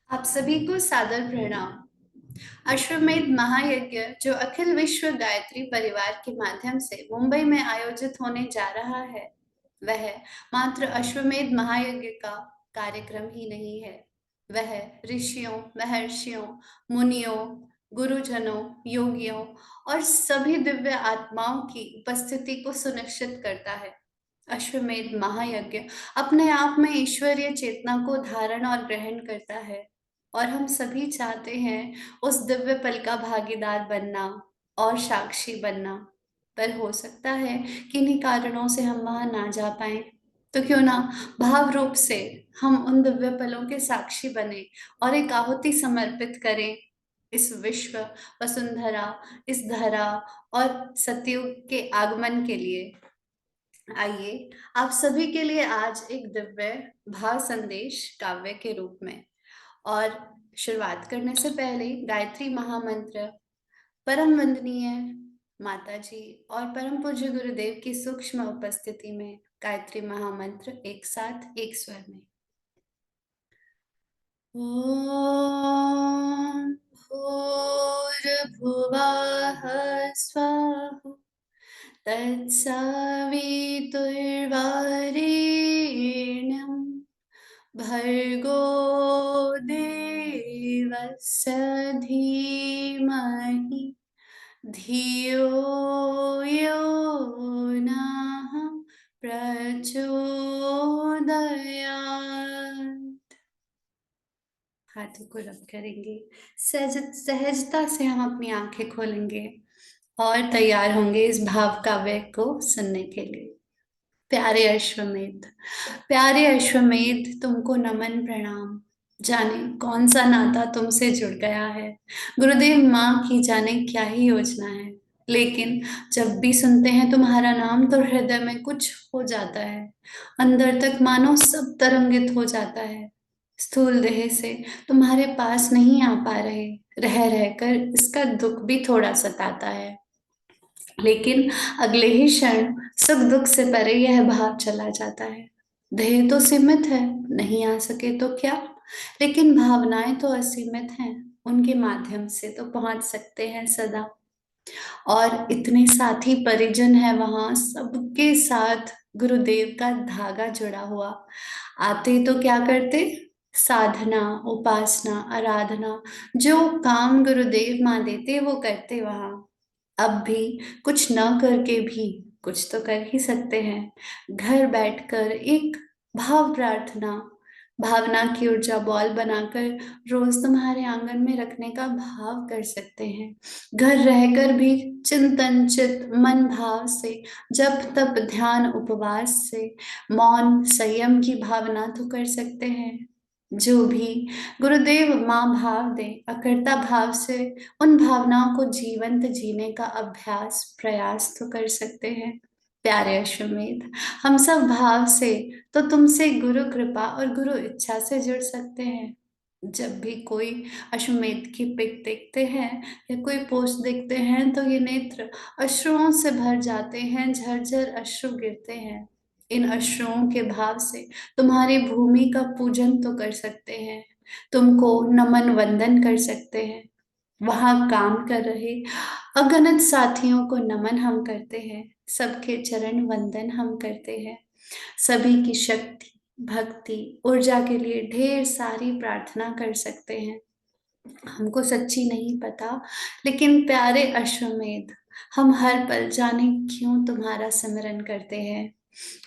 आप सभी को सादर प्रणाम। अश्वमेध महायज्ञ जो अखिल विश्व गायत्री परिवार के माध्यम से मुंबई में आयोजित होने जा रहा है, वह मात्र अश्वमेध महायज्ञ का कार्यक्रम ही नहीं है। वह ऋषियों, महर्षियों, मुनियों, गुरुजनों, योगियों और सभी दिव्य आत्माओं की उपस्थिति को सुनिश्चित करता है। अश्वमेध महायज्ञ अपने आप में ईश्वरीय चेतना को धारण और ग्रहण करता है, और हम सभी चाहते हैं उस दिव्य पल का भागीदार बनना और साक्षी बनना। पर हो सकता है किन्हीं कारणों से हम वहां ना जा पाए, तो क्यों ना भाव रूप से हम उन दिव्य पलों के साक्षी बने और एक आहुति समर्पित करें इस विश्व, वसुंधरा, इस धरा और सतयुग के आगमन के लिए। आइए आप सभी के लिए आज एक दिव्य भाव संदेश काव्य के रूप में। और शुरुआत करने से पहले गायत्री महामंत्र परम वंदनीय माता जी और परम पूज्य गुरुदेव की सूक्ष्म उपस्थिति में गायत्री महामंत्र एक साथ एक स्वर में। ओम भूर्भुवः स्वः तत्सवितुर्वरेण्यं भर्गो देवस्य धीमहि धियो यो नः प्रचोदयात्। हाथों को रब करेंगे, सहजता से हम अपनी आंखें खोलेंगे और तैयार होंगे इस भाव काव्य को सुनने के लिए। प्यारे अश्वमेध, तुमको नमन प्रणाम। जाने कौन सा नाता तुमसे जुड़ गया है, गुरुदेव माँ की जाने क्या ही योजना है। लेकिन जब भी सुनते हैं तुम्हारा नाम तो हृदय में कुछ हो जाता है, अंदर तक मानो सब तरंगित हो जाता है। स्थूल देह से तुम्हारे पास नहीं आ पा रहे, रह रहकर इसका दुख भी थोड़ा सताता है। लेकिन अगले ही क्षण सुख दुख से परे यह भाव चला जाता है। देह तो सीमित है, नहीं आ सके तो क्या, लेकिन भावनाएं तो असीमित हैं, उनके माध्यम से तो पहुंच सकते हैं सदा। और इतने साथी परिजन है वहां, सबके साथ गुरुदेव का धागा जुड़ा हुआ। आते तो क्या करते, साधना, उपासना, आराधना, जो काम गुरुदेव माँ देते वो करते वहां। अब भी कुछ न करके भी कुछ तो कर ही सकते हैं। घर बैठकर एक भाव प्रार्थना, भावना की ऊर्जा बॉल बनाकर रोज तुम्हारे आंगन में रखने का भाव कर सकते हैं। घर रहकर भी चिंतन चित मन भाव से, जप तप ध्यान उपवास से, मौन संयम की भावना तो कर सकते हैं। जो भी गुरुदेव माँ भाव दे, अकर्ता भाव से उन भावनाओं को जीवंत जीने का अभ्यास प्रयास तो कर सकते हैं। प्यारे अश्वमेध, हम सब भाव से तो तुमसे गुरु कृपा और गुरु इच्छा से जुड़ सकते हैं। जब भी कोई अश्वमेध की पिक देखते हैं या कोई पोस्ट देखते हैं तो ये नेत्र अश्रुओं से भर जाते हैं, झरझर अश्रु गिरते हैं। इन अश्रुओं के भाव से तुम्हारी भूमि का पूजन तो कर सकते हैं, तुमको नमन वंदन कर सकते हैं। वहां काम कर रहे अगणित साथियों को नमन हम करते हैं, सबके चरण वंदन हम करते हैं। सभी की शक्ति, भक्ति, ऊर्जा के लिए ढेर सारी प्रार्थना कर सकते हैं। हमको सच्ची नहीं पता, लेकिन प्यारे अश्वमेध, हम हर पल जाने क्यों तुम्हारा सिमरन करते हैं।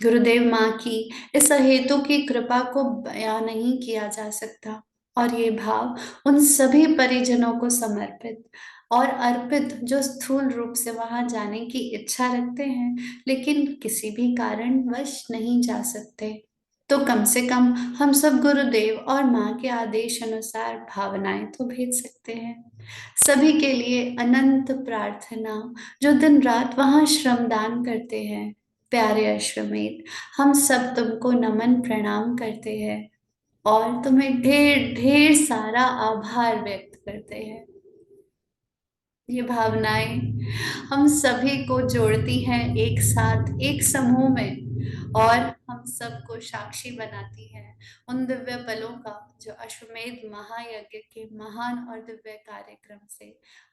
गुरुदेव माँ की इस अहेतु की कृपा को बयां नहीं किया जा सकता, और ये भाव उन सभी परिजनों को समर्पित और अर्पित जो स्थूल रूप से वहां जाने की इच्छा रखते हैं, लेकिन किसी भी कारणवश नहीं जा सकते। तो कम से कम हम सब गुरुदेव और माँ के आदेश अनुसार भावनाएं तो भेज सकते हैं। सभी के लिए अनंत प्रार्थना जो दिन रात वहां श्रमदान करते हैं। प्यारे अश्वमेध, हम सब तुमको नमन प्रणाम करते हैं और तुम्हें ढेर ढेर सारा आभार व्यक्त करते हैं। ये भावनाएं हम सभी को जोड़ती हैं एक साथ, एक समूह में, और हम सबको साक्षी बनाती है उन दिव्य पलों का जो अश्वमेध महायज्ञ के महान और दिव्य कार्यक्रम से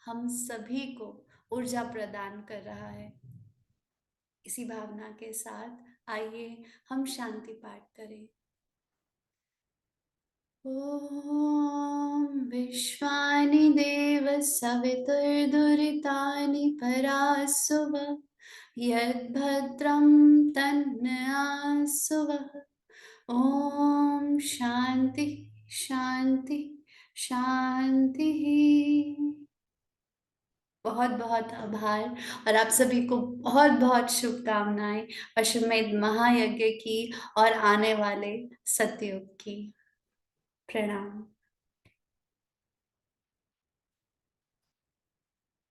हम सभी को ऊर्जा प्रदान कर रहा है। इसी भावना के साथ आइए हम शांति पाठ करें। ॐ विश्वानि देव सवितुर्दुरितानि परासुव यद्भद्रं तन्नआसुवः। ॐ शान्ति शान्ति शान्तिः। बहुत बहुत आभार और आप सभी को बहुत बहुत शुभकामनाएं अश्वमेध महायज्ञ की और आने वाले सतयुग की। प्रणाम।